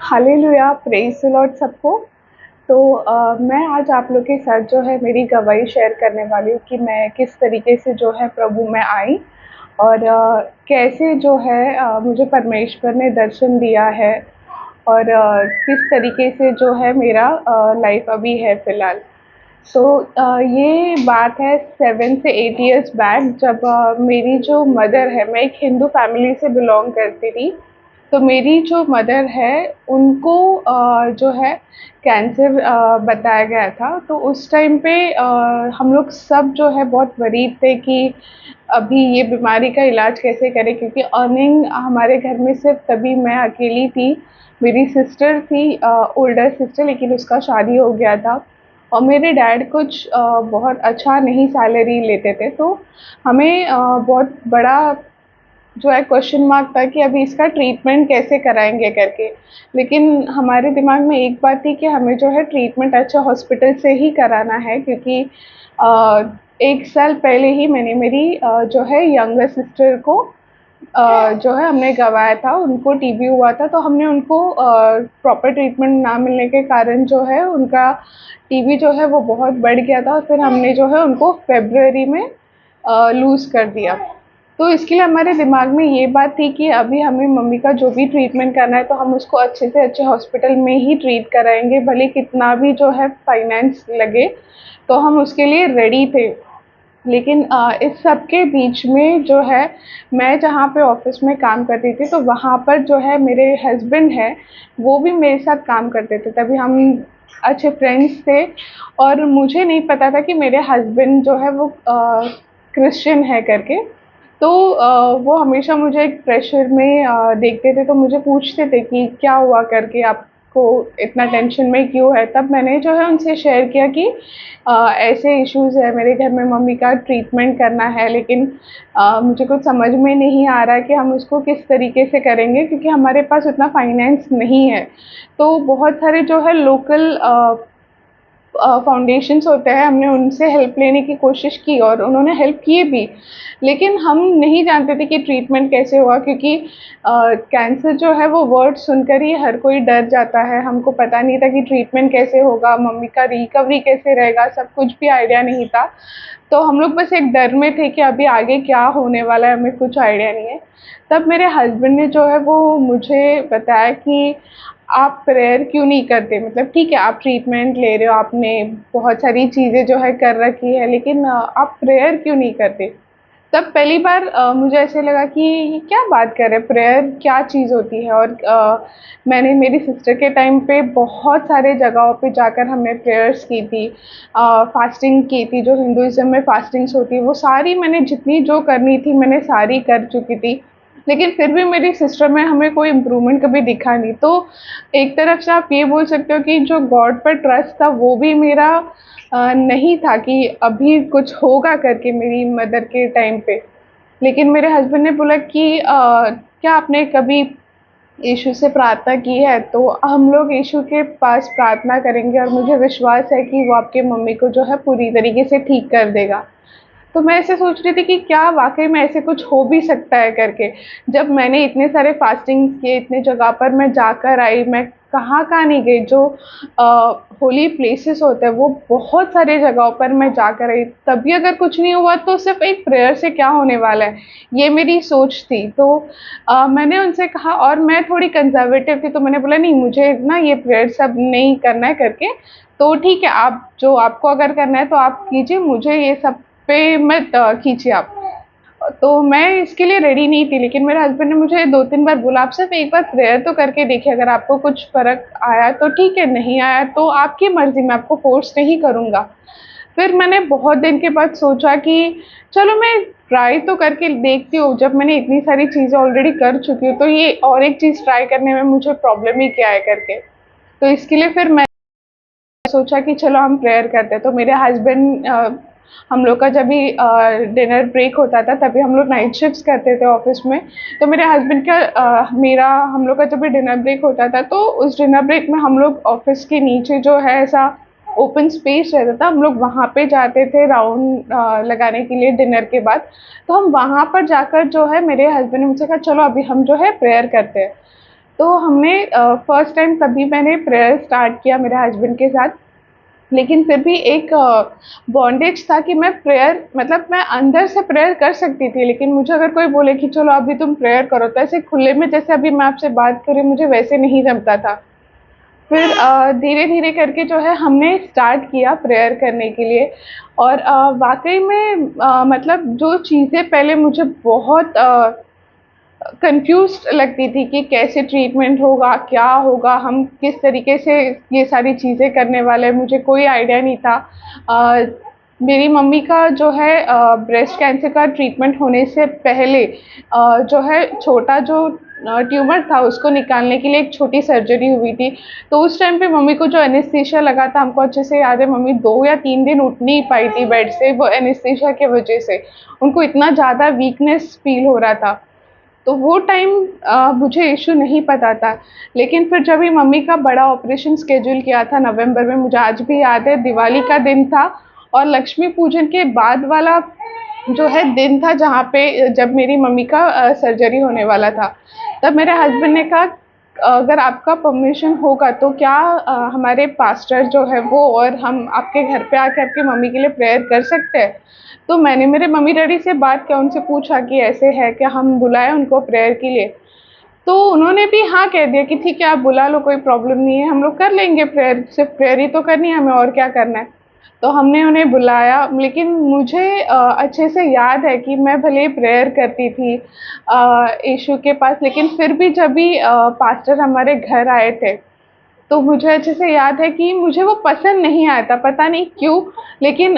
Hallelujah, praise the Lord सबको। तो मैं आज आप लोग के साथ जो है मेरी गवाही शेयर करने वाली हूँ कि मैं किस तरीके से जो है प्रभु में आई और कैसे जो है मुझे परमेश्वर ने दर्शन दिया है और किस तरीके से जो है मेरा लाइफ़ अभी है फ़िलहाल। तो ये बात है 7 से 8 इयर्स बैक जब मेरी जो मदर है, मैं एक हिंदू फैमिली से बिलॉन्ग करती थी। तो मेरी जो मदर है उनको जो है कैंसर बताया गया था। तो उस टाइम पे हम लोग सब जो है बहुत वरीड थे कि अभी ये बीमारी का इलाज कैसे करें, क्योंकि अर्निंग हमारे घर में सिर्फ़ तभी मैं अकेली थी। मेरी सिस्टर थी ओल्डर सिस्टर, लेकिन उसका शादी हो गया था और मेरे डैड कुछ बहुत अच्छा नहीं सैलरी लेते थे। तो हमें बहुत बड़ा जो है क्वेश्चन मार्क था कि अभी इसका ट्रीटमेंट कैसे कराएँगे करके। लेकिन हमारे दिमाग में एक बात थी कि हमें जो है ट्रीटमेंट अच्छा हॉस्पिटल से ही कराना है, क्योंकि 1 साल पहले ही मैंने मेरी जो है यंगर सिस्टर को जो है हमने गँवाया था, उनको टीबी हुआ था। तो हमने उनको प्रॉपर ट्रीटमेंट ना मिलने के कारण जो है उनका टीबी जो है वो बहुत बढ़ गया था और फिर हमने जो है उनको फ़रवरी में लूज़ कर दिया। तो इसके लिए हमारे दिमाग में ये बात थी कि अभी हमें मम्मी का जो भी ट्रीटमेंट करना है तो हम उसको अच्छे से अच्छे हॉस्पिटल में ही ट्रीट कराएँगे, भले कितना भी जो है फाइनेंस लगे, तो हम उसके लिए रेडी थे। लेकिन इस सब के बीच में जो है मैं जहाँ पे ऑफ़िस में काम करती थी, तो वहाँ पर जो है मेरे हस्बैंड हैं, वो भी मेरे साथ काम करते थे। तभी हम अच्छे फ्रेंड्स थे और मुझे नहीं पता था कि मेरे हस्बैंड जो है वो क्रिश्चियन है करके। तो वो हमेशा मुझे एक प्रेशर में देखते थे, तो मुझे पूछते थे कि क्या हुआ करके, आपको इतना टेंशन में क्यों है? तब मैंने जो है उनसे शेयर किया कि ऐसे इश्यूज़ है मेरे घर में, मम्मी का ट्रीटमेंट करना है, लेकिन मुझे कुछ समझ में नहीं आ रहा है कि हम उसको किस तरीके से करेंगे, क्योंकि हमारे पास उतना फाइनेंस नहीं है। तो बहुत सारे जो है लोकल फाउंडेशंस होते हैं, हमने उनसे हेल्प लेने की कोशिश की और उन्होंने हेल्प किए भी। लेकिन हम नहीं जानते थे कि ट्रीटमेंट कैसे होगा, क्योंकि कैंसर जो है वो वर्ड सुनकर ही हर कोई डर जाता है। हमको पता नहीं था कि ट्रीटमेंट कैसे होगा, मम्मी का रिकवरी कैसे रहेगा, सब कुछ भी आइडिया नहीं था। तो हम लोग बस एक डर में थे कि अभी आगे क्या होने वाला है, हमें कुछ आइडिया नहीं है। तब मेरे हस्बैंड ने जो है वो मुझे बताया कि आप प्रेयर क्यों नहीं करते? मतलब ठीक है, आप ट्रीटमेंट ले रहे हो, आपने बहुत सारी चीज़ें जो है कर रखी है, लेकिन आप प्रेयर क्यों नहीं करते? तब पहली बार मुझे ऐसे लगा कि ये क्या बात कर रहे हैं, प्रेयर क्या चीज़ होती है? और मैंने मेरी सिस्टर के टाइम पे बहुत सारे जगहों पे जाकर हमने प्रेयर्स की थी, फास्टिंग की थी, जो हिंदुइज़्म में फास्टिंग्स होती है, वो सारी मैंने जितनी जो करनी थी, मैंने सारी कर चुकी थी। लेकिन फिर भी मेरी सिस्टर में हमें कोई इम्प्रूवमेंट कभी दिखा नहीं। तो एक तरफ से आप ये बोल सकते हो कि जो गॉड पर ट्रस्ट था वो भी मेरा नहीं था कि अभी कुछ होगा करके मेरी मदर के टाइम पे। लेकिन मेरे हस्बैंड ने बोला कि क्या आपने कभी यीशु से प्रार्थना की है? तो हम लोग यीशु के पास प्रार्थना करेंगे और मुझे विश्वास है कि वो आपकी मम्मी को जो है पूरी तरीके से ठीक कर देगा। तो मैं ऐसे सोच रही थी कि क्या वाक़ई में ऐसे कुछ हो भी सकता है करके। जब मैंने इतने सारे फास्टिंग्स किए, इतने जगह पर मैं जाकर आई, मैं कहाँ-कहाँ नहीं गई, जो अ, होली प्लेसेस होते हैं वो बहुत सारे जगहों पर मैं जाकर आई। तभी अगर कुछ नहीं हुआ तो सिर्फ़ एक प्रेयर से क्या होने वाला है, ये मेरी सोच थी। तो मैंने उनसे कहा और मैं थोड़ी कंज़र्वेटिव थी, तो मैंने बोला नहीं, मुझे ना ये प्रेयर सब नहीं करना है करके, तो ठीक है, आप जो आपको अगर करना है तो आप कीजिए, मुझे ये सब पे मत खींचिए आप। तो मैं इसके लिए रेडी नहीं थी, लेकिन मेरे हस्बैंड ने मुझे 2-3 बार बोला, "आप सिर्फ़ एक बार प्रेयर तो करके देखिए, अगर आपको कुछ फ़र्क आया तो ठीक है, नहीं आया तो आपकी मर्ज़ी, मैं आपको फ़ोर्स नहीं करूँगा।" फिर मैंने बहुत दिन के बाद सोचा कि चलो मैं ट्राई तो करके देखती हूँ, जब मैंने इतनी सारी चीज़ें ऑलरेडी कर चुकी हूँ, तो ये और एक चीज़ ट्राई करने में मुझे प्रॉब्लम ही क्या है करके। तो इसके लिए फिर मैं सोचा कि चलो हम प्रेयर करते हैं। तो मेरे हस्बैंड हम लोग का जब भी डिनर ब्रेक होता था तभी हम लोग नाइट शिफ्ट्स करते थे ऑफ़िस में। तो मेरे हस्बैंड का मेरा हम लोग का जब भी डिनर ब्रेक होता था तो उस डिनर ब्रेक में हम लोग ऑफ़िस के नीचे जो है ऐसा ओपन स्पेस रहता था, हम लोग वहाँ पे जाते थे राउंड लगाने के लिए डिनर के बाद। तो हम वहाँ पर जाकर जो है मेरे हस्बैंड ने मुझसे कहा चलो अभी हम जो है प्रेयर करते हैं। तो हमने फर्स्ट टाइम तभी मैंने प्रेयर स्टार्ट किया मेरे हस्बैंड के साथ। लेकिन फिर भी एक बॉन्डेज था कि मैं प्रेयर मतलब मैं अंदर से प्रेयर कर सकती थी, लेकिन मुझे अगर कोई बोले कि चलो अभी तुम प्रेयर करो, तो ऐसे खुले में जैसे अभी मैं आपसे बात कर रही हूँ, मुझे वैसे नहीं जमता था। फिर धीरे-धीरे करके जो है हमने स्टार्ट किया प्रेयर करने के लिए। और वाक़ई में मतलब जो चीज़ें पहले मुझे बहुत कन्फ्यूज़्ड लगती थी कि कैसे ट्रीटमेंट होगा, क्या होगा, हम किस तरीके से ये सारी चीज़ें करने वाले हैं, मुझे कोई आइडिया नहीं था। अ, मेरी मम्मी का जो है ब्रेस्ट कैंसर का ट्रीटमेंट होने से पहले जो है छोटा जो ट्यूमर था उसको निकालने के लिए एक छोटी सर्जरी हुई थी। तो उस टाइम पे मम्मी को जो एनेस्थीसिया लगा था, हमको अच्छे से याद है, मम्मी 2 या 3 दिन उठ नहीं पाई थी बेड से, वो एनेस्थीसिया की वज़ह से। उनको इतना ज़्यादा वीकनेस फ़ील हो रहा था। तो वो टाइम मुझे इश्यू नहीं पता था। लेकिन फिर जब भी मम्मी का बड़ा ऑपरेशन शेड्यूल किया था नवंबर में, मुझे आज भी याद है, दिवाली का दिन था और लक्ष्मी पूजन के बाद वाला जो है दिन था जहाँ पे जब मेरी मम्मी का सर्जरी होने वाला था। तब मेरे हस्बैंड ने कहा अगर आपका परमिशन होगा तो क्या हमारे पास्टर जो है वो और हम आपके घर पे आके आपकी मम्मी के लिए प्रेयर कर सकते हैं? तो मैंने मेरे मम्मी-डैडी से बात किया, उनसे पूछा कि ऐसे है क्या, हम बुलाएँ उनको प्रेयर के लिए? तो उन्होंने भी हाँ कह दिया कि ठीक है, आप बुला लो, कोई प्रॉब्लम नहीं है, हम लोग कर लेंगे प्रेयर, सिर्फ़ प्रेयर ही तो करनी है हमें, और क्या करना है। तो हमने उन्हें बुलाया, लेकिन मुझे अच्छे से याद है कि मैं भले ही प्रेयर करती थी यीशु के पास, लेकिन फिर भी जब भी पास्टर हमारे घर आए थे, तो मुझे अच्छे से याद है कि मुझे वो पसंद नहीं आया था, पता नहीं क्यों? लेकिन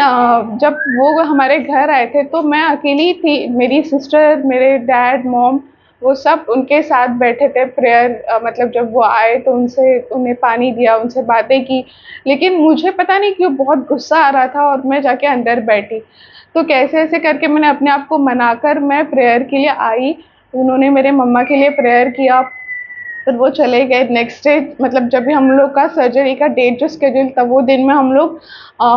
जब वो हमारे घर आए थे तो मैं अकेली थी, मेरी सिस्टर, मेरे डैड, मॉम, वो सब उनके साथ बैठे थे प्रेयर मतलब जब वो आए तो उनसे उन्हें पानी दिया, उनसे बातें की। लेकिन मुझे पता नहीं क्यों बहुत गुस्सा आ रहा था और मैं जाके अंदर बैठी। तो कैसे-ऐसे करके मैंने अपने आप को मनाकर मैं प्रेयर के लिए आई। उन्होंने मेरे मम्मा के लिए प्रेयर किया। फिर वो चले गए नेक्स्ट डे, मतलब जब भी हम लोग का सर्जरी का डेट जो शेड्यूल था वो दिन में हम लोग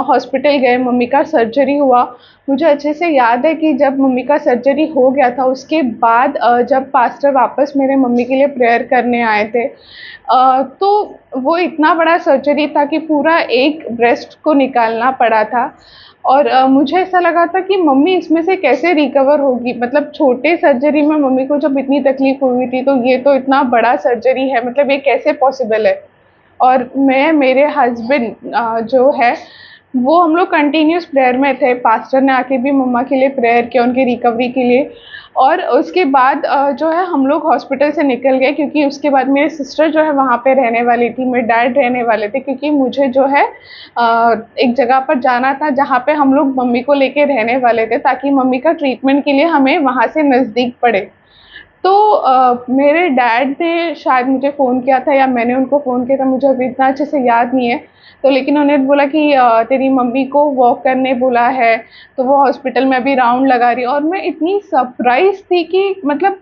हॉस्पिटल गए, मम्मी का सर्जरी हुआ। मुझे अच्छे से याद है कि जब मम्मी का सर्जरी हो गया था उसके बाद जब पास्टर वापस मेरे मम्मी के लिए प्रेयर करने आए थे, तो वो इतना बड़ा सर्जरी था कि पूरा एक ब्रेस्ट को निकालना पड़ा था। और मुझे ऐसा लगा था कि मम्मी इसमें से कैसे रिकवर होगी, मतलब छोटे सर्जरी में मम्मी को जब इतनी तकलीफ हुई थी, तो ये तो इतना बड़ा सर्जरी है, मतलब ये कैसे पॉसिबल है? और मैं, मेरे हस्बैंड जो है, वो हम लोग कंटिन्यूअस प्रेयर में थे। पास्टर ने आके भी मम्मा के लिए प्रेयर किया उनकी रिकवरी के लिए। और उसके बाद जो है हम लोग हॉस्पिटल से निकल गए, क्योंकि उसके बाद मेरी सिस्टर जो है वहाँ पे रहने वाली थी, मेरे डैड रहने वाले थे, क्योंकि मुझे जो है एक जगह पर जाना था जहाँ पे हम लोग मम्मी को लेके रहने वाले थे, ताकि मम्मी का ट्रीटमेंट के लिए हमें वहाँ से नज़दीक पड़े। तो मेरे डैड ने शायद मुझे फ़ोन किया था या मैंने उनको फ़ोन किया था, मुझे अभी इतना अच्छे से याद नहीं है। तो लेकिन उन्होंने बोला कि तेरी मम्मी को वॉक करने बोला है, तो वो हॉस्पिटल में अभी राउंड लगा रही है। और मैं इतनी सरप्राइज़ थी कि मतलब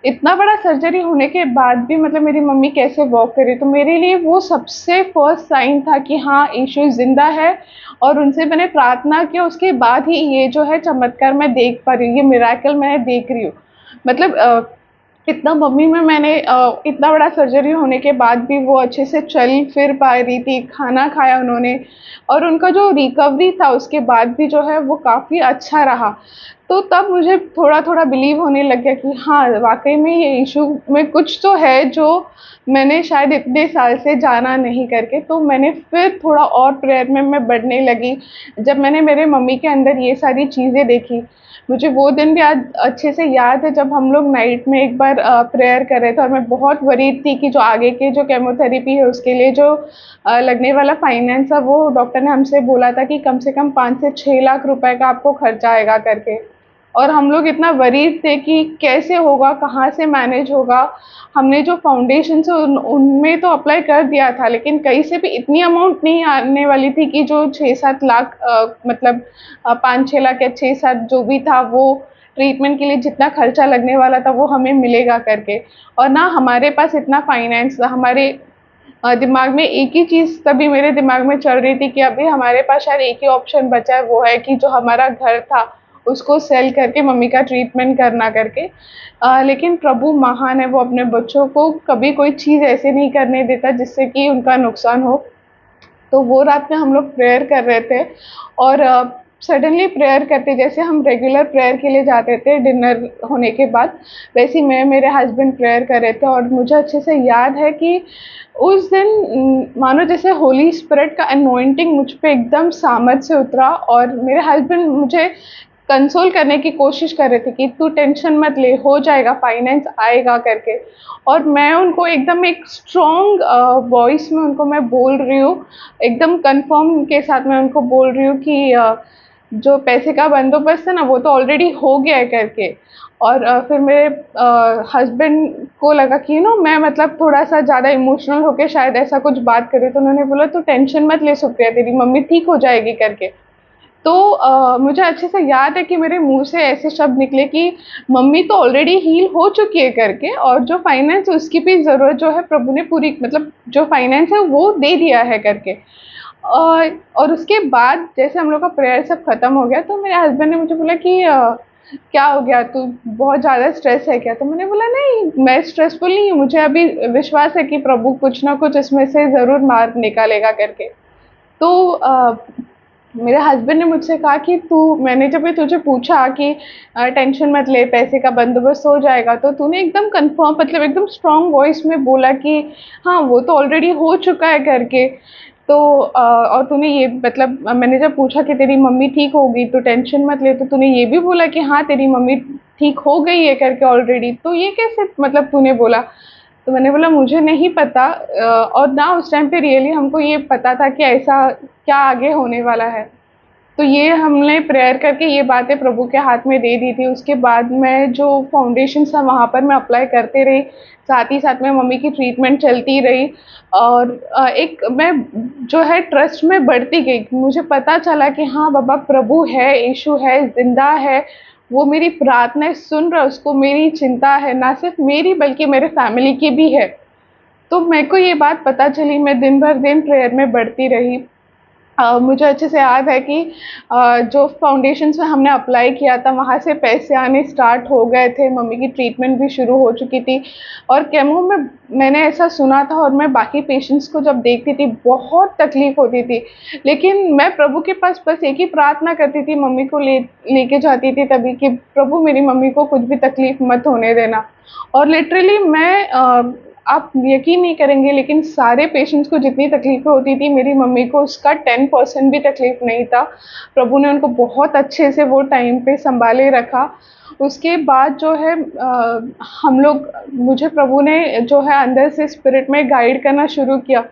इतना बड़ा सर्जरी होने के बाद भी मतलब मेरी मम्मी कैसे वॉक कर रही है। तो मेरे लिए वो सबसे फर्स्ट साइन था कि हाँ, यीशु ज़िंदा है। और उनसे मैंने प्रार्थना की, उसके बाद ही ये जो है चमत्कार मैं देख पा रही हूँ, ये मिरेकल मैं देख रही हूँ। मतलब इतना मम्मी में मैंने इतना बड़ा सर्जरी होने के बाद भी वो अच्छे से चल फिर पा रही थी, खाना खाया उन्होंने, और उनका जो रिकवरी था उसके बाद भी जो है वो काफ़ी अच्छा रहा। तो तब मुझे थोड़ा-थोड़ा बिलीव होने लग गया कि हाँ, वाक़ई में ये इश्यू में कुछ तो है जो मैंने शायद इतने साल से जाना नहीं करके। तो मैंने फिर थोड़ा और प्रेयर में मैं बढ़ने लगी। जब मैंने मेरे मम्मी के अंदर ये सारी चीज़ें देखी, मुझे वो दिन भी आज अच्छे से याद है जब हम लोग नाइट में एक बार प्रेयर कर रहे थे और मैं बहुत वरीड थी कि जो आगे के जो केमोथेरेपी है उसके लिए जो लगने वाला फाइनेंस है, वो डॉक्टर ने हमसे बोला था कि कम से कम 5 से 6 लाख रुपए का आपको खर्चा आएगा करके। और हम लोग इतना वरीड थे कि कैसे होगा, कहाँ से मैनेज होगा। हमने जो फाउंडेशन्स है उनमें तो अप्लाई कर दिया था, लेकिन कहीं से भी इतनी अमाउंट नहीं आने वाली थी कि जो 6-7 लाख मतलब 5-6 लाख या 6-7 जो भी था वो ट्रीटमेंट के लिए जितना खर्चा लगने वाला था वो हमें मिलेगा करके। और ना हमारे पास इतना फाइनेंस था, हमारे दिमाग में एक ही चीज़ तभी मेरे दिमाग में चल रही थी कि अभी हमारे पास शायद एक ही ऑप्शन बचा है, वो है कि जो हमारा घर था उसको सेल करके मम्मी का ट्रीटमेंट करना करके। लेकिन प्रभु महान है, वो अपने बच्चों को कभी कोई चीज़ ऐसे नहीं करने देता जिससे कि उनका नुकसान हो। तो वो रात में हम लोग प्रेयर कर रहे थे और सडनली प्रेयर करते, जैसे हम रेगुलर प्रेयर के लिए जाते थे डिनर होने के बाद, वैसे ही मैं मेरे हस्बैंड प्रेयर कर रहे थे। और मुझे अच्छे से याद है कि उस दिन मानो जैसे होली स्पिरिट का अनॉइंटिंग मुझ पे एकदम सामर्थ से उतरा, और मेरे हस्बैंड मुझे कंसोल करने की कोशिश कर रहे थे कि तू टेंशन मत ले, हो जाएगा, फाइनेंस आएगा करके। और मैं उनको एकदम एक स्ट्रॉन्ग वॉइस में उनको मैं बोल रही हूँ, एकदम कन्फर्म के साथ मैं उनको बोल रही हूँ कि जो पैसे का बंदोबस्त है ना वो तो ऑलरेडी हो गया है करके। और फिर मेरे हस्बैंड को लगा कि मैं मतलब थोड़ा-सा ज़्यादा इमोशनल होके शायद ऐसा कुछ बात कर रही हूँ, तो उन्होंने बोला तू टेंशन मत ले सुप्रिया, तेरी मम्मी ठीक हो जाएगी करके। तो मुझे अच्छे से याद है कि मेरे मुँह से ऐसे शब्द निकले कि मम्मी तो ऑलरेडी हील हो चुकी है करके, और जो फाइनेंस उसकी भी ज़रूरत जो है प्रभु ने पूरी, मतलब जो फाइनेंस है वो दे दिया है करके। और उसके बाद जैसे हम लोग का प्रेयर सब खत्म हो गया, तो मेरे हस्बैंड ने मुझे बोला कि क्या हो गया, तू बहुत ज़्यादा स्ट्रेस है क्या? तो मैंने बोला नहीं, मैं स्ट्रेसफुल नहीं हूँ, मुझे अभी विश्वास है कि प्रभु कुछ ना कुछ इसमें से ज़रूर मार्ग निकालेगा करके। तो मेरे हस्बैंड ने मुझसे कहा कि मैंने जब ये तुझे पूछा कि टेंशन मत ले, पैसे का बंदोबस्त हो जाएगा, तो तूने एकदम कंफर्म, मतलब एकदम स्ट्रॉन्ग वॉइस में बोला कि हाँ वो तो ऑलरेडी हो चुका है करके। तो और तूने ये, मतलब मैंने जब पूछा कि तेरी मम्मी ठीक होगी तो टेंशन मत ले, तो तूने ये भी बोला कि हाँ तेरी मम्मी ठीक हो गई है करके ऑलरेडी, तो ये कैसे मतलब तूने बोला? तो मैंने बोला मुझे नहीं पता, और ना उस टाइम पे रियली हमको ये पता था कि ऐसा क्या आगे होने वाला है। तो ये हमने प्रेयर करके ये बातें प्रभु के हाथ में दे दी थी। उसके बाद मैं जो फाउंडेशन था वहाँ पर मैं अप्लाई करते रही, साथ ही साथ में मम्मी की ट्रीटमेंट चलती रही। और एक मैं जो है ट्रस्ट में बढ़ती गई। मुझे पता चला कि हाँ बाबा प्रभु है, यीशु है, ज़िंदा है, वो मेरी प्रार्थनाएँ सुन रहा है, उसको मेरी चिंता है, ना सिर्फ़ मेरी बल्कि मेरे फैमिली की भी है। तो मेरे को ये बात पता चली, मैं दिन भर दिन प्रेयर में बढ़ती रही। मुझे अच्छे से याद है कि जो फाउंडेशंस में हमने अप्लाई किया था वहाँ से पैसे आने स्टार्ट हो गए थे, मम्मी की ट्रीटमेंट भी शुरू हो चुकी थी। और केमो में मैंने ऐसा सुना था, और मैं बाकी पेशेंट्स को जब देखती थी बहुत तकलीफ़ होती थी। लेकिन मैं प्रभु के पास बस एक ही प्रार्थना करती थी, मम्मी को लेके जाती थी तभी, कि प्रभु मेरी मम्मी को कुछ भी तकलीफ़ मत होने देना। और लिटरली मैं आप यकीन नहीं करेंगे, लेकिन सारे पेशेंट्स को जितनी तकलीफ़ें होती थी, मेरी मम्मी को उसका 10% भी तकलीफ़ नहीं था। प्रभु ने उनको बहुत अच्छे से वो टाइम पे सँभाले रखा। उसके बाद जो है हम लोग, मुझे प्रभु ने जो है अंदर से स्पिरिट में गाइड करना शुरू किया।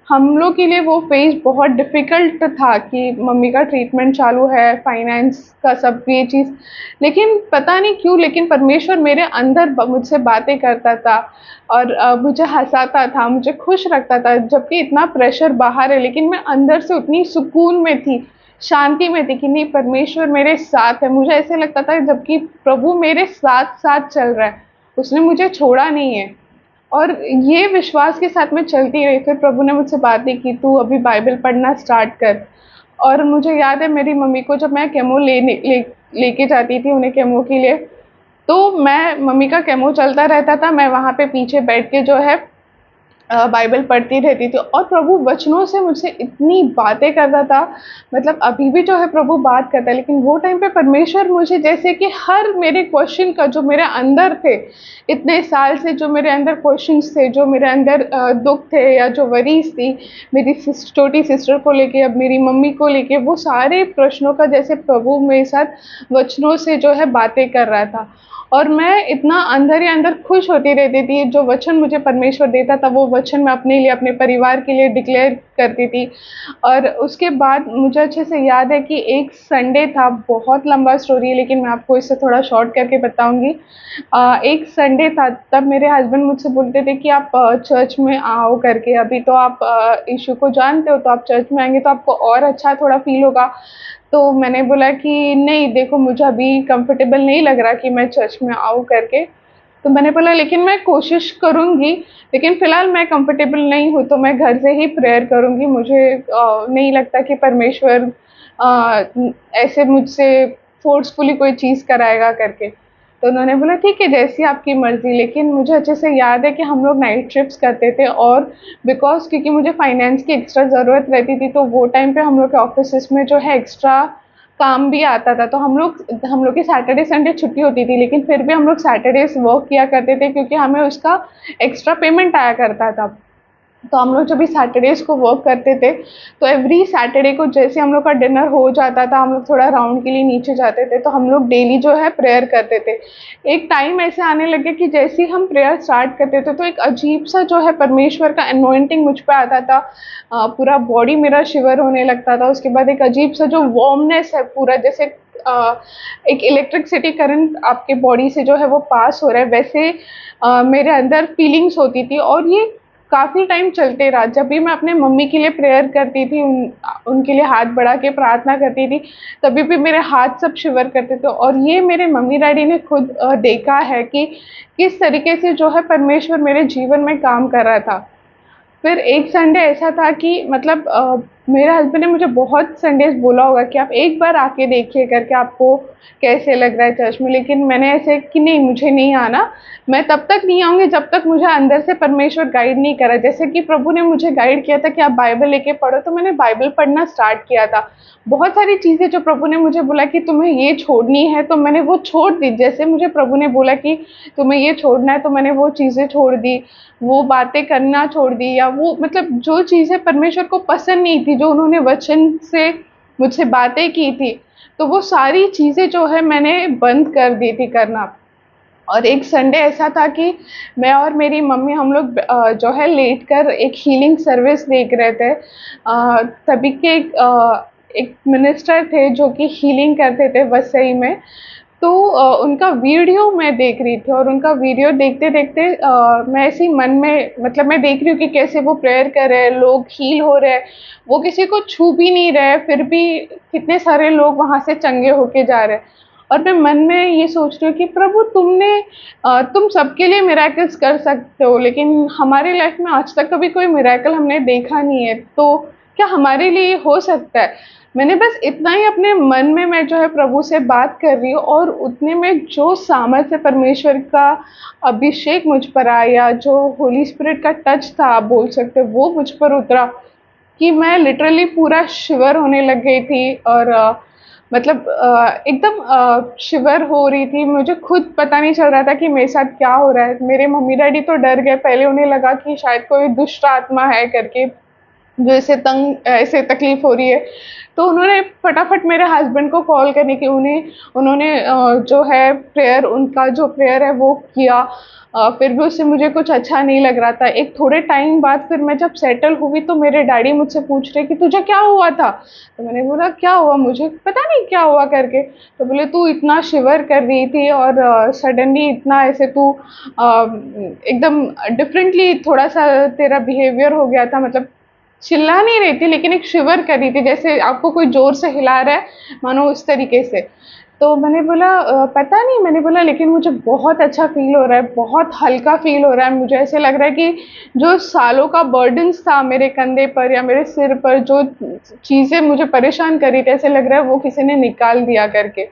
हम लोग के लिए वो फ़ेज़ बहुत डिफ़िकल्ट था कि मम्मी का ट्रीटमेंट चालू है, फाइनेंस का सब ये चीज़। लेकिन पता नहीं क्यों, लेकिन परमेश्वर मेरे अंदर मुझसे बातें करता था, और मुझे हँसाता था, मुझे खुश रखता था, जबकि इतना प्रेशर बाहर है, लेकिन मैं अंदर से उतनी सुकून में थी, शांति में थी कि नहीं परमेश्वर मेरे साथ है। मुझे ऐसे लगता था जबकि प्रभु मेरे साथ-साथ चल रहा है, उसने मुझे छोड़ा नहीं है। और ये विश्वास के साथ मैं चलती रही। फिर प्रभु ने मुझसे बातें की, तू अभी बाइबल पढ़ना स्टार्ट कर। और मुझे याद है मेरी मम्मी को जब मैं केमो लेके जाती थी उन्हें केमो के लिए, तो मैं, मम्मी का केमो चलता रहता था, मैं वहाँ पे पीछे बैठ के जो है बाइबल पढ़ती रहती थी, और प्रभु वचनों से मुझसे इतनी बातें करता था। मतलब अभी भी जो है प्रभु बात करता है, लेकिन वो टाइम पे परमेश्वर मुझे जैसे कि हर मेरे क्वेश्चन का, जो मेरे अंदर थे, इतने साल से जो मेरे अंदर क्वेश्चंस थे, जो मेरे अंदर दुःख थे या जो वरीज़ थी, मेरी छोटी सिस्टर को लेके, अब मेरी मम्मी को लेके, वो सारे प्रश्नों का जैसे प्रभु मेरे साथ वचनों से जो है बातें कर रहा था। और मैं इतना अंदर ही अंदर खुश होती रहती थी, जो वचन मुझे परमेश्वर देता था, वो वचन मैं अपने लिए, अपने परिवार के लिए डिक्लेयर करती थी। और उसके बाद मुझे अच्छे से याद है कि एक संडे था, बहुत लंबा स्टोरी है लेकिन मैं आपको इसे थोड़ा शॉर्ट करके बताऊँगी। एक संडे था, तब मेरे हस्बैंड मुझसे बोलते थे कि आप चर्च में आओ करके, अभी तो आप यीशु को जानते हो, तो आप चर्च में आएँगे तो आपको और अच्छा थोड़ा फ़ील होगा। तो मैंने बोला कि नहीं देखो, मुझे अभी कंफर्टेबल नहीं लग रहा कि मैं चर्च में आऊँ करके। तो मैंने बोला लेकिन मैं कोशिश करूँगी, लेकिन फ़िलहाल मैं कंफर्टेबल नहीं हूँ, तो मैं घर से ही प्रेयर करूँगी। मुझे नहीं लगता कि परमेश्वर ऐसे मुझसे फ़ोर्सफुली कोई चीज़ कराएगा करके। तो उन्होंने बोला ठीक है जैसी आपकी मर्ज़ी, लेकिन मुझे अच्छे से याद है कि हम लोग नाइट शिफ्ट्स करते थे और बिकॉज़ क्योंकि मुझे फाइनेंस की एक्स्ट्रा ज़रूरत रहती थी, तो वो टाइम पे हम लोग के ऑफ़िसेज़ में जो है एक्स्ट्रा काम भी आता था। तो हम लोग की सैटरडे संडे छुट्टी होती थी, लेकिन फिर भी हम लोग सैटरडेज़ वर्क किया करते थे क्योंकि हमें उसका एक्स्ट्रा पेमेंट आया करता था। तो हम लोग जब भी सैटरडेज़ को वर्क करते थे, तो एवरी सैटरडे को जैसे हम लोग का डिनर हो जाता था, हम लोग थोड़ा राउंड के लिए नीचे जाते थे, तो हम लोग डेली जो है प्रेयर करते थे। एक टाइम ऐसे आने लगे कि जैसे ही हम प्रेयर स्टार्ट करते थे, तो एक अजीब-सा जो है परमेश्वर का अनॉइंटिंग मुझ पे आता था। पूरा बॉडी मेरा शिवर होने लगता था। उसके बाद एक अजीब-सा जो वार्मनेस है पूरा जैसे एक इलेक्ट्रिसिटी करंट आपके बॉडी से जो है वो पास हो रहा है, वैसे मेरे अंदर फीलिंग्स होती थी और ये काफ़ी टाइम चलते रहा। जब भी मैं अपने मम्मी के लिए प्रेयर करती थी, उनके लिए हाथ बढ़ा के प्रार्थना करती थी, तभी भी मेरे हाथ सब शिवर करते थे और ये मेरे मम्मी-डैडी ने खुद देखा है कि किस तरीके से जो है परमेश्वर मेरे जीवन में काम कर रहा था। फिर एक संडे ऐसा था कि मतलब मेरे हस्बैंड ने मुझे बहुत संडेज़ बोला होगा कि आप एक बार आके देखिए करके आपको कैसे लग रहा है चर्च में, लेकिन मैंने ऐसे कि नहीं मुझे नहीं आना, मैं तब तक नहीं आऊँगी जब तक मुझे अंदर से परमेश्वर गाइड नहीं करा। जैसे कि प्रभु ने मुझे गाइड किया था कि आप बाइबल लेके पढ़ो, तो मैंने बाइबल पढ़ना स्टार्ट किया था। बहुत सारी चीज़ें जो प्रभु ने मुझे बोला कि तुम्हें ये छोड़नी है, तो मैंने वो छोड़ दी। जैसे मुझे प्रभु ने बोला कि तुम्हें ये छोड़ना है, तो मैंने वो चीज़ें छोड़ दी। वो बातें करना छोड़ दी या वो मतलब जो चीज़ें परमेश्वर को पसंद नहीं थी, जो उन्होंने वचन से मुझसे बातें की थी, तो वो सारी चीज़ें जो है मैंने बंद कर दी थी करना। और एक संडे ऐसा था कि मैं और मेरी मम्मी हम लोग जो है लेटकर एक हीलिंग सर्विस देख रहे थे। तभी के एक मिनिस्टर थे जो कि हीलिंग करते थे वसई में। तो उनका वीडियो मैं देख रही थी और उनका वीडियो देखते-देखते मैं ऐसे ही मन में मतलब मैं देख रही हूँ कि कैसे वो प्रेयर कर रहे हैं, लोग हील हो रहे हैं। वो किसी को छू भी नहीं रहे, फिर भी कितने सारे लोग वहाँ से चंगे होके जा रहे हैं। और मैं मन में ये सोच रही हूँ कि प्रभु तुम सबके लिए मिरेकल्स कर सकते हो, लेकिन हमारी लाइफ में आज तक कभी कोई मिरेकल हमने देखा नहीं है, तो क्या हमारे लिए ये हो सकता है? मैंने बस इतना ही अपने मन में मैं जो है प्रभु से बात कर रही हूँ और उतने में जो सामर्थ्य परमेश्वर का अभिषेक मुझ पर आया, जो होली स्पिरिट का टच था आप बोल सकते हो, वो मुझ पर उतरा कि मैं लिटरली पूरा शिवर होने लग गई थी और मतलब एकदम शिवर हो रही थी। मुझे खुद पता नहीं चल रहा था कि मेरे साथ क्या हो रहा है। मेरे मम्मी-डैडी तो डर गए, पहले उन्हें लगा कि शायद कोई दुष्ट आत्मा है करके, जो ऐसे तकलीफ़ हो रही है। तो उन्होंने फटाफट मेरे हस्बैंड को कॉल करने की उन्होंने जो है उनका जो प्रेयर है वो किया। फिर भी उससे मुझे कुछ अच्छा नहीं लग रहा था। एक थोड़े टाइम बाद फिर मैं जब सेटल हुई तो मेरे डैडी मुझसे पूछ रहे कि तुझे क्या हुआ था? तो मैंने बोला क्या हुआ? मुझे पता नहीं क्या हुआ करके। तो बोले तू इतना शिवर कर रही थी और सडनली इतना ऐसे तू एकदम डिफरेंटली थोड़ा-सा तेरा बिहेवियर हो गया था, मतलब चिल्ला नहीं रही थी लेकिन एक शिवर कर रही थी, जैसे आपको कोई ज़ोर से हिला रहा है, मानो उस तरीके से। तो मैंने बोला पता नहीं, मैंने बोला लेकिन मुझे बहुत अच्छा फ़ील हो रहा है, बहुत हल्का फ़ील हो रहा है। मुझे ऐसे लग रहा है कि जो सालों का बर्डन्स था मेरे कंधे पर या मेरे सिर पर, जो चीज़ें मुझे परेशान कर रही थी, ऐसे लग रहा है वो किसी ने निकाल दिया करके।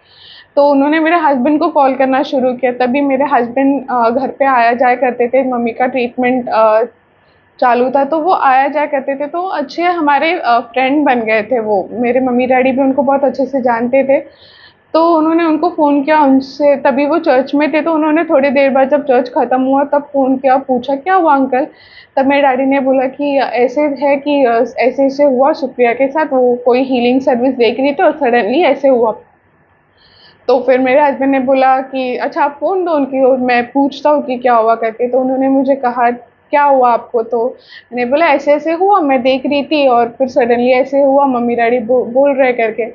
तो उन्होंने मेरे हस्बैंड को कॉल करना शुरू किया, तभी मेरे हस्बैंड घर पे आया जाया करते थे, मम्मी का ट्रीटमेंट चालू था, तो वो आया जाया करते थे, तो अच्छे हमारे फ्रेंड बन गए थे वो। मेरे मम्मी-डैडी भी उनको बहुत अच्छे से जानते थे। तो उन्होंने उनको फ़ोन किया, उनसे तभी वो चर्च में थे, तो उन्होंने थोड़ी देर बाद जब चर्च ख़त्म हुआ तब फ़ोन किया, पूछा, "क्या हुआ अंकल?" तब मेरे डैडी ने बोला कि ऐसे है कि ऐसे-ऐसे हुआ सुप्रिया के साथ, वो कोई हीलिंग सर्विस देख रही थी और सडनली ऐसे हुआ। तो फिर मेरे हस्बैंड ने बोला कि अच्छा आप फ़ोन दो उनकी ओर, मैं पूछता हूँ कि क्या हुआ करके। तो उन्होंने मुझे कहा क्या हुआ आपको? तो मैंने बोला ऐसे-ऐसे हुआ, मैं देख रही थी और फिर सडनली ऐसे हुआ, मम्मी-डैडी बोल रहे करके।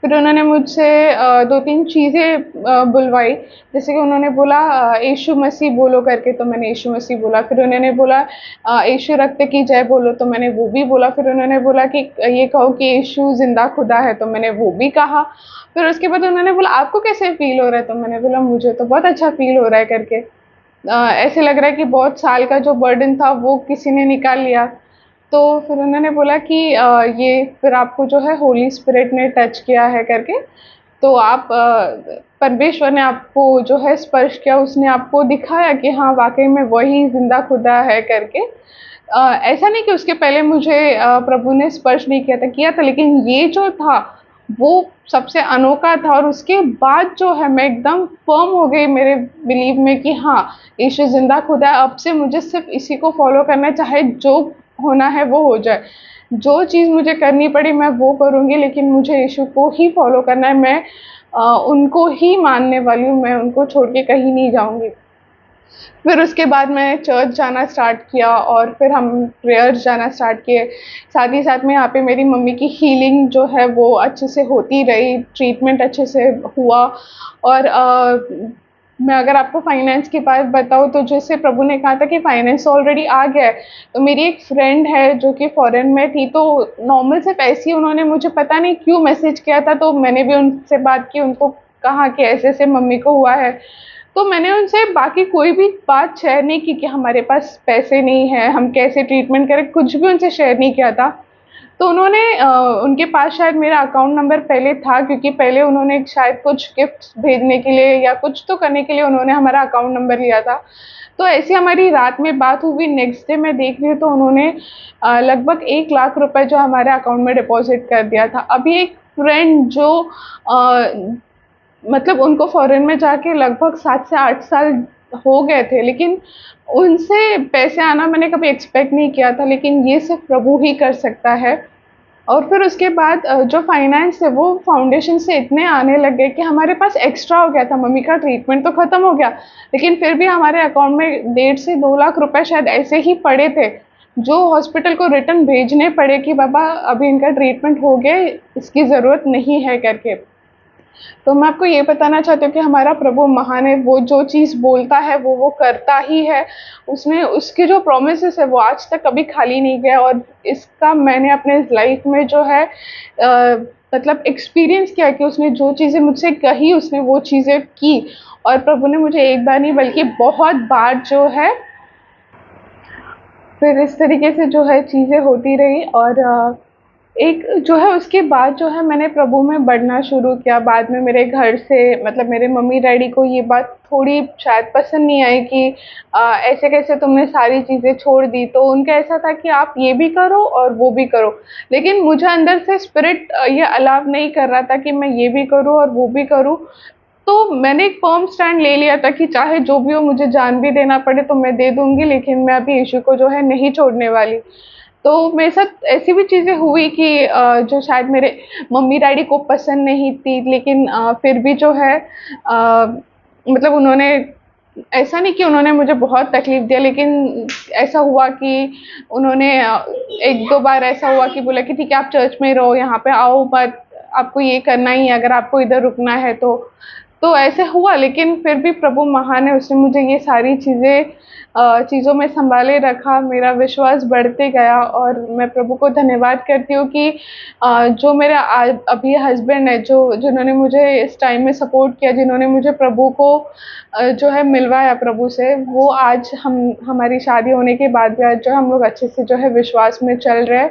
फिर उन्होंने मुझसे 2-3 चीज़ें बुलवाई, जैसे कि उन्होंने बोला यीशु मसीह बोलो करके, तो मैंने यीशु मसीह बोला। फिर उन्होंने बोला यीशु रक्त की जय बोलो, तो मैंने वो भी बोला। फिर उन्होंने बोला कि ये कहो कि यीशु ज़िंदा खुदा है, तो मैंने वो भी कहा। फिर उसके बाद उन्होंने बोला आपको कैसे फ़ील हो रहा है? तो मैंने बोला मुझे तो बहुत अच्छा फ़ील हो रहा है करके। ऐसे लग रहा है कि बहुत साल का जो बर्डन था वो किसी ने निकाल लिया। तो फिर उन्होंने बोला कि ये फिर आपको जो है होली स्पिरिट ने टच किया है करके। तो आप परमेश्वर ने आपको जो है स्पर्श किया, उसने आपको दिखाया कि हाँ वाक़ई में वही ज़िंदा खुदा है करके। ऐसा नहीं कि उसके पहले मुझे प्रभु ने स्पर्श नहीं किया था, लेकिन ये जो था वो सबसे अनोखा था, और उसके बाद जो है मैं एकदम फ़र्म हो गई मेरे बिलीव में कि हाँ, यीशु ज़िंदा खुदा है। अब से मुझे सिर्फ़ इसी को फ़ॉलो करना है, चाहे जो होना है वो हो जाए। जो चीज़ मुझे करनी पड़ी मैं वो करूँगी, लेकिन मुझे यीशु को ही फ़ॉलो करना है। मैं उनको ही मानने वाली हूँ, मैं उनको छोड़ के कहीं नहीं जाऊँगी। फिर उसके बाद मैंने चर्च जाना स्टार्ट किया, और फिर हम प्रेयर्स जाना स्टार्ट किए। साथ ही साथ में यहाँ पे मेरी मम्मी की हीलिंग जो है वो अच्छे से होती रही, ट्रीटमेंट अच्छे से हुआ। और मैं अगर आपको फाइनेंस की बात बताऊँ, तो जैसे प्रभु ने कहा था कि फाइनेंस ऑलरेडी आ गया है, तो मेरी एक फ्रेंड है जो कि फ़ॉरेन में थी, तो नॉर्मल से पैसे ही उन्होंने मुझे पता नहीं क्यों मैसेज किया था, तो मैंने भी उनसे बात की, उनको कहा कि ऐसे-ऐसे मम्मी को हुआ है। तो मैंने उनसे बाकी कोई भी बात शेयर नहीं की कि हमारे पास पैसे नहीं हैं, हम कैसे ट्रीटमेंट करें, कुछ भी उनसे शेयर नहीं किया था। तो उन्होंने उनके पास शायद मेरा अकाउंट नंबर पहले था, क्योंकि पहले उन्होंने शायद कुछ गिफ्ट्स भेजने के लिए या कुछ तो करने के लिए उन्होंने हमारा अकाउंट नंबर लिया था। तो ऐसे हमारी रात में बात हुई, नेक्स्ट डे मैं देख रही हूँ तो उन्होंने लगभग 1 लाख रुपए जो हमारे अकाउंट में डिपॉज़िट कर दिया था। अभी एक फ्रेंड जो अ, मतलब उनको फ़ॉरेन में जाके लगभग 7 से 8 साल हो गए थे, लेकिन उनसे पैसे आना मैंने कभी एक्सपेक्ट नहीं किया था, लेकिन ये सिर्फ़ प्रभु ही कर सकता है। और फिर उसके बाद जो फाइनेंस है वो फाउंडेशन से इतने आने लग गए कि हमारे पास एक्स्ट्रा हो गया था। मम्मी का ट्रीटमेंट तो ख़त्म हो गया, लेकिन फिर भी हमारे अकाउंट में 1.5 से 2 लाख रुपए शायद ऐसे ही पड़े थे, जो हॉस्पिटल को रिटर्न भेजने पड़े कि बाबा अभी इनका ट्रीटमेंट हो गया, इसकी ज़रूरत नहीं है करके। तो मैं आपको ये बताना चाहती हूँ कि हमारा प्रभु महान है, वो जो चीज़ बोलता है वो करता ही है। उसने उसके जो प्रॉमिसेस है वो आज तक कभी खाली नहीं गया, और इसका मैंने अपने लाइफ में जो है मतलब एक्सपीरियंस किया कि उसने जो चीज़ें मुझसे कही उसने वो चीज़ें की, और प्रभु ने मुझे एक बार नहीं बल्कि बहुत बार जो है फिर इस तरीके से जो है चीज़ें होती रही। और एक जो है उसके बाद जो है मैंने प्रभु में बढ़ना शुरू किया। बाद में मेरे घर से मतलब मेरे मम्मी-डैडी को ये बात थोड़ी शायद पसंद नहीं आई कि ऐसे कैसे तुमने सारी चीज़ें छोड़ दी। तो उनका ऐसा था कि आप ये भी करो और वो भी करो। लेकिन मुझे अंदर से स्पिरिट ये अलाउ नहीं कर रहा था कि मैं ये भी करूँ और वो भी करूँ। तो मैंने एक फ़र्म स्टैंड ले लिया था कि चाहे जो भी हो, मुझे जान भी देना पड़े तो मैं दे दूँगी, लेकिन मैं अभी यीशु को जो है नहीं छोड़ने वाली। तो मेरे साथ ऐसी भी चीज़ें हुई कि जो शायद मेरे मम्मी-डैडी को पसंद नहीं थी, लेकिन फिर भी जो है मतलब उन्होंने ऐसा नहीं कि उन्होंने मुझे बहुत तकलीफ़ दिया, लेकिन ऐसा हुआ कि उन्होंने 1-2 बार ऐसा हुआ कि बोला कि ठीक है आप चर्च में ही रहो, यहाँ पे आओ मत, आपको ये करना ही है, अगर आपको इधर रुकना है तो। तो ऐसे हुआ, लेकिन फिर भी प्रभु महान है, उसने मुझे ये सारी चीज़ें चीज़ों में सँभाले रखा, मेरा विश्वास बढ़ते गया, और मैं प्रभु को धन्यवाद करती हूँ कि जो मेरा अभी हस्बैंड है, जिन्होंने मुझे इस टाइम में सपोर्ट किया, जिन्होंने मुझे प्रभु को जो है मिलवाया प्रभु से, वो आज हमारी शादी होने के बाद भी आज जो है हम लोग अच्छे से जो है विश्वास में चल रहे हैं।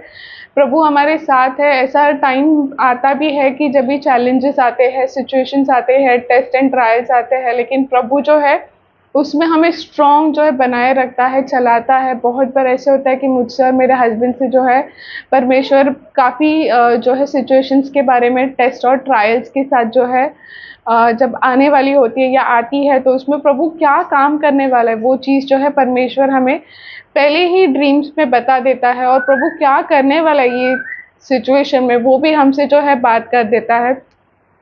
प्रभु हमारे साथ है। ऐसा टाइम आता भी है कि जब भी चैलेंजेस आते हैं, सिचुएशंस आते हैं, टेस्ट एंड ट्रायल्स आते हैं, लेकिन प्रभु जो है उसमें हमें स्ट्रॉन्ग जो है बनाए रखता है, चलाता है। बहुत बार ऐसे होता है कि मुझसे और मेरे हस्बैंड से जो है परमेश्वर काफ़ी जो है सिचुएशंस के बारे में टेस्ट और ट्रायल्स के साथ जो है जब आने वाली होती है या आती है, तो उसमें प्रभु क्या काम करने वाला है, वो चीज़ जो है परमेश्वर हमें पहले ही ड्रीम्स में बता देता है, और प्रभु क्या करने वाला है ये सिचुएशन में, वो भी हमसे जो है बात कर देता है।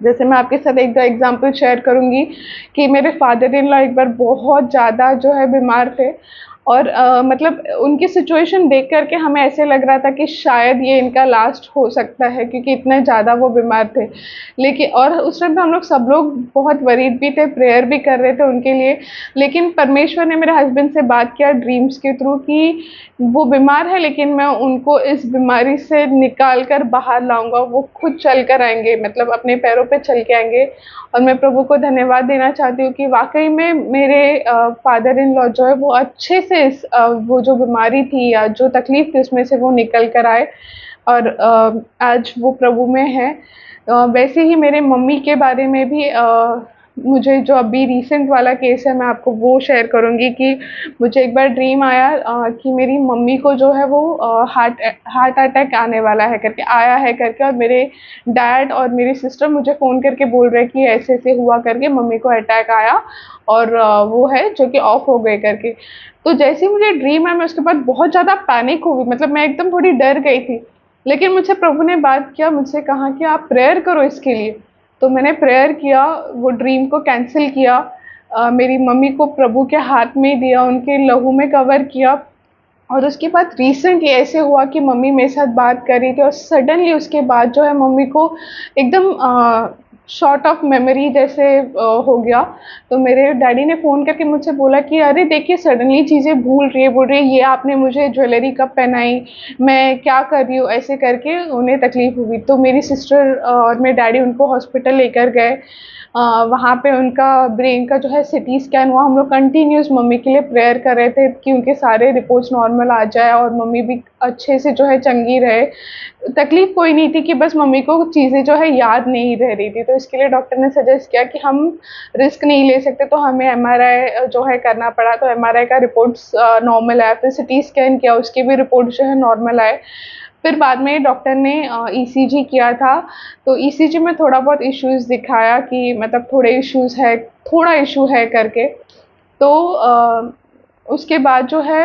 जैसे मैं आपके साथ एक 2 एग्ज़ाम्पल शेयर करूँगी कि मेरे फादर इन लॉ एक बार बहुत ज़्यादा जो है बीमार थे, और मतलब उनकी सिचुएशन देख कर के हमें ऐसे लग रहा था कि शायद ये इनका लास्ट हो सकता है, क्योंकि इतने ज़्यादा वो बीमार थे। लेकिन और उस टाइम पे हम लोग सब लोग बहुत वरीड भी थे, प्रेयर भी कर रहे थे उनके लिए। लेकिन परमेश्वर ने मेरे हस्बैंड से बात किया ड्रीम्स के थ्रू कि वो बीमार है, लेकिन मैं उनको इस बीमारी से निकाल कर बाहर लाऊँगा, वो खुद चल कर आएँगे, मतलब अपने पैरों पे चल के आएँगे। और मैं प्रभु को धन्यवाद देना चाहती हूँ कि वाक़ई में मेरे फादर इन लॉ जो है वो अच्छे से वो जो बीमारी थी या जो तकलीफ़ थी उसमें से वो निकल कर आए, और आज वो प्रभु में हैं। वैसे ही मेरे मम्मी के बारे में भी मुझे जो अभी रिसेंट वाला केस है मैं आपको वो शेयर करूँगी कि मुझे एक बार ड्रीम आया कि मेरी मम्मी को जो है वो हार्ट अटैक आने वाला है करके आया है करके, और मेरे डैड और मेरी सिस्टर मुझे फ़ोन करके बोल रहे हैं कि ऐसे-ऐसे हुआ करके मम्मी को अटैक आया और वो है जो कि ऑफ हो गए करके। तो जैसे ही मुझे ड्रीम आया मैं उसके बाद बहुत ज़्यादा पैनिक हो गई, मतलब मैं एकदम थोड़ी डर गई थी। लेकिन मुझसे प्रभु ने बात किया, मुझसे कहा कि आप प्रेयर करो इसके लिए। तो मैंने प्रेयर किया, वो ड्रीम को कैंसल किया, मेरी मम्मी को प्रभु के हाथ में दिया, उनके लहू में कवर किया। और उसके बाद रिसेंटली ऐसे हुआ कि मम्मी मेरे साथ बात कर रही थी और सडनली उसके बाद जो है मम्मी को एकदम शॉर्ट ऑफ मेमोरी जैसे हो गया। तो मेरे डैडी ने फ़ोन करके मुझसे बोला कि अरे देखिए सडनली चीज़ें भूल रही है, बोल रही है ये आपने मुझे ज्वेलरी कब पहनाई, मैं क्या कर रही हूँ, ऐसे करके उन्हें तकलीफ़ हुई। तो मेरी सिस्टर और मेरे डैडी उनको हॉस्पिटल लेकर गए। वहाँ पे उनका ब्रेन का जो है सीटी स्कैन हुआ। हम लोग कंटिन्यूअस मम्मी के लिए प्रेयर कर रहे थे कि उनके सारे रिपोर्ट्स नॉर्मल आ जाए और मम्मी भी अच्छे से जो है चंगी रहे। तकलीफ़ कोई नहीं थी कि बस मम्मी को चीज़ें जो है याद नहीं रह रही थी। तो इसके लिए डॉक्टर ने सजेस्ट किया कि हम रिस्क नहीं ले सकते, तो हमें एमआरआई जो है करना पड़ा। तो एमआरआई का रिपोर्ट्स नॉर्मल आया, फिर सीटी स्कैन किया, उसके भी रिपोर्ट्स जो है नॉर्मल आए। फिर बाद में डॉक्टर ने ईसीजी किया था, तो ईसीजी में थोड़ा बहुत इश्यूज़ दिखाया कि मतलब थोड़ा इश्यू है करके। तो उसके बाद जो है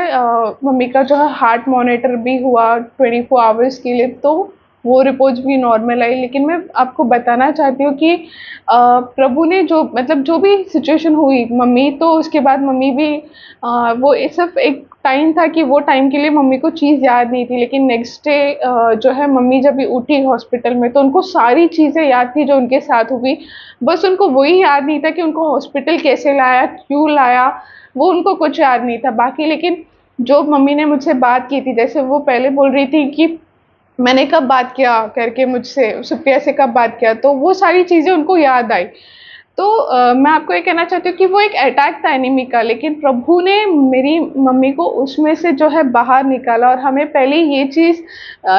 मम्मी का जो है हार्ट मॉनिटर भी हुआ 24 आवर्स के लिए, तो वो रिपोर्ट्स भी नॉर्मल आई। लेकिन मैं आपको बताना चाहती हूँ कि प्रभु ने जो मतलब जो भी सिचुएशन हुई मम्मी, तो उसके बाद मम्मी भी वो सिर्फ़ एक टाइम था कि वो टाइम के लिए मम्मी को चीज़ याद नहीं थी। लेकिन नेक्स्ट डे जो है मम्मी जब भी उठी हॉस्पिटल में तो उनको सारी चीज़ें याद थी जो उनके साथ हुई। बस उनको वही याद नहीं था कि उनको हॉस्पिटल कैसे लाया, क्यों लाया, वो उनको कुछ याद नहीं था। बाकी लेकिन जो मम्मी ने मुझसे बात की थी, जैसे वो पहले बोल रही थी कि मैंने कब बात किया करके मुझसे, सुप्रिया से कब बात किया, तो वो सारी चीज़ें उनको याद आई। तो मैं आपको ये कहना चाहती हूँ कि वो एक अटैक था एनिमी का, लेकिन प्रभु ने मेरी मम्मी को उसमें से जो है बाहर निकाला। और हमें पहले ये चीज़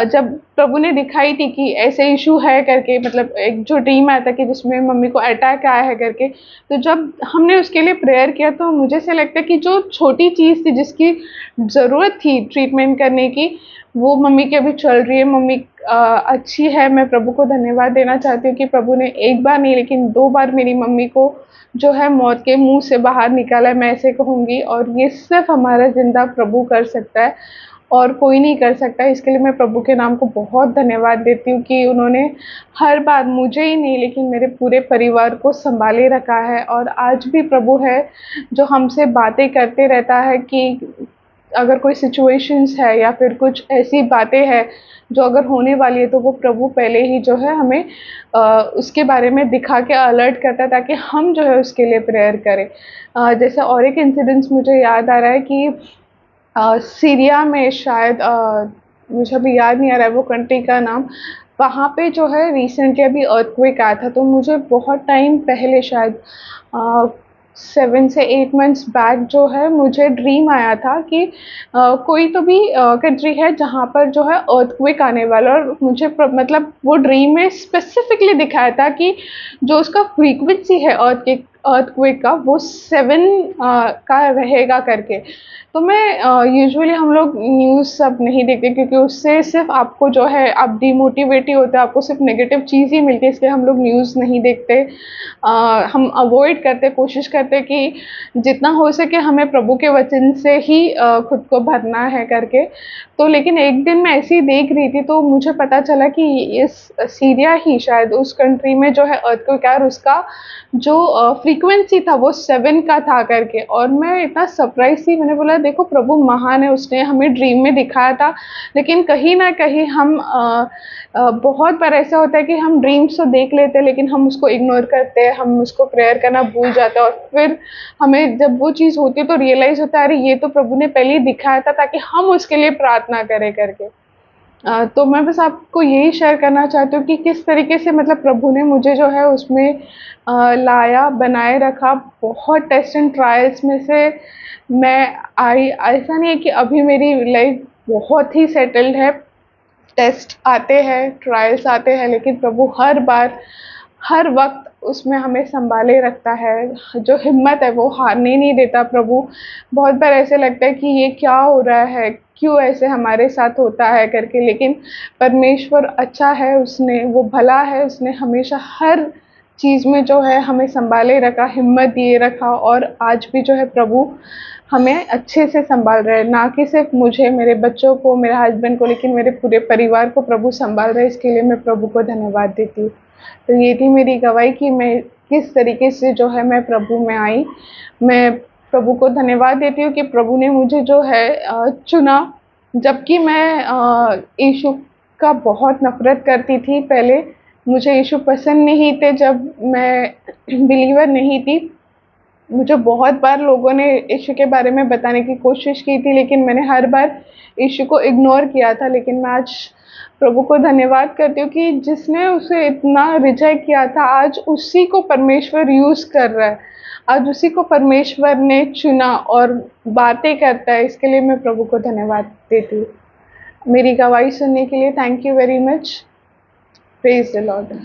जब प्रभु ने दिखाई थी कि ऐसे इश्यू है करके, मतलब एक जो ड्रीम आया था कि जिसमें मम्मी को अटैक आया है करके, तो जब हमने उसके लिए प्रेयर किया तो मुझे ऐसा लगता है कि जो छोटी चीज़ थी जिसकी ज़रूरत थी ट्रीटमेंट करने की, वो मम्मी की अभी चल रही है। मम्मी अच्छी है। मैं प्रभु को धन्यवाद देना चाहती हूँ कि प्रभु ने एक बार नहीं लेकिन 2 बार मेरी मम्मी को जो है मौत के मुँह से बाहर निकाला है, मैं ऐसे कहूँगी। और ये सिर्फ़ हमारा ज़िंदा प्रभु कर सकता है और कोई नहीं कर सकता। इसके लिए मैं प्रभु के नाम को बहुत धन्यवाद देती हूँ कि उन्होंने हर बार मुझे ही नहीं लेकिन मेरे पूरे परिवार को सँभाले रखा है। और आज भी प्रभु है जो हमसे बातें करते रहता है कि अगर कोई सिचुएशंस है या फिर कुछ ऐसी बातें हैं जो अगर होने वाली है, तो वो प्रभु पहले ही जो है हमें उसके बारे में दिखा के अलर्ट करता है ताकि हम जो है उसके लिए प्रेयर करें। जैसे और एक इंसिडेंस मुझे याद आ रहा है कि सीरिया में शायद मुझे अभी याद नहीं आ रहा है वो कंट्री का नाम। वहाँ पे जो है रिसेंटली अभी अर्थक्वेक आया था, तो मुझे बहुत टाइम पहले शायद अ, 7 से 8 मंथ्स बैक जो है मुझे ड्रीम आया था कि कोई तो भी कंट्री है जहाँ पर जो है अर्थक्वेक आने वाला है। और मुझे मतलब वो ड्रीम में स्पेसिफिकली दिखाया था कि जो उसका फ्रीक्वेंसी है अर्थक्वेक का वो 7 का रहेगा करके। तो मैं यूजुअली हम लोग न्यूज़ सब नहीं देखते क्योंकि उससे सिर्फ़ आपको जो है आप डिमोटिवेट ही होते हैं, आपको सिर्फ़ नेगेटिव चीज़ ही मिलती है, इसलिए हम लोग न्यूज़ नहीं देखते। हम अवॉइड करते, कोशिश करते कि जितना हो सके हमें प्रभु के वचन से ही खुद को भरना है करके। तो लेकिन एक दिन मैं ऐसे ही देख रही थी तो मुझे पता चला कि इस सीरिया ही शायद उस कंट्री में जो है अर्थक्वेक आया और उसका जो फ्रीक्वेंसी था वो 7 का था करके। और मैं इतना सरप्राइज़ थी, मैंने बोला देखो प्रभु महान है, उसने हमें ड्रीम में दिखाया था। लेकिन कहीं न कहीं हम बहुत बार ऐसा होता है कि हम ड्रीम्स तो देख लेते हैं लेकिन हम उसको इग्नोर करते हैं, हम उसको प्रेयर करना भूल जाते हैं और फिर हमें जब वो चीज़ होती है तो रियलाइज़ होता है अरे ये तो प्रभु ने पहले ही दिखाया था ताकि हम उसके लिए प्रार्थना करें करके। तो मैं बस आपको यही शेयर करना चाहती हूँ कि किस तरीके से मतलब प्रभु ने मुझे जो है उसमें लाया, बनाए रखा। बहुत टेस्ट एंड ट्रायल्स में से मैं आई। ऐसा नहीं है कि अभी मेरी लाइफ़ बहुत ही सेटल्ड है। टेस्ट आते हैं, ट्रायल्स आते हैं, लेकिन प्रभु हर बार, हर वक़्त उसमें हमें सँभाले रखता है। जो हिम्मत है वो हारने नहीं देता प्रभु। बहुत बार ऐसे लगता है कि ये क्या हो रहा है? क्यों ऐसे हमारे साथ होता है करके, लेकिन परमेश्वर अच्छा है, उसने वो भला है, उसने हमेशा हर चीज़ में जो है हमें सँभाले रखा, हिम्मत दिए रखा, और आज भी जो है प्रभु हमें अच्छे से सँभाल रहे हैं। ना कि सिर्फ़ मुझे, मेरे बच्चों को, मेरे हस्बैंड को, लेकिन मेरे पूरे परिवार को प्रभु सँभाल रहे हैं। इसके लिए मैं प्रभु को धन्यवाद देती हूँ। तो ये थी मेरी गवाही कि मैं किस तरीके से जो है मैं प्रभु में आई। मैं प्रभु को धन्यवाद देती हूँ कि प्रभु ने मुझे जो है चुना। जबकि मैं यीशु का बहुत नफ़रत करती थी पहले। मुझे यीशु पसंद नहीं थे जब मैं बिलीवर नहीं थी। मुझे बहुत बार लोगों ने यीशु के बारे में बताने की कोशिश की थी, लेकिन मैंने हर बार यीशु को इग्नोर किया था। लेकिन मैं आज प्रभु को धन्यवाद करती हूँ कि जिसने उसे इतना रिजेक्ट किया था, आज उसी को परमेश्वर यूज़ कर रहा है। आज उसी को परमेश्वर ने चुना और बातें करता है। इसके लिए मैं प्रभु को धन्यवाद देती हूँ। मेरी गवाही सुनने के लिए thank you very much. Praise the Lord.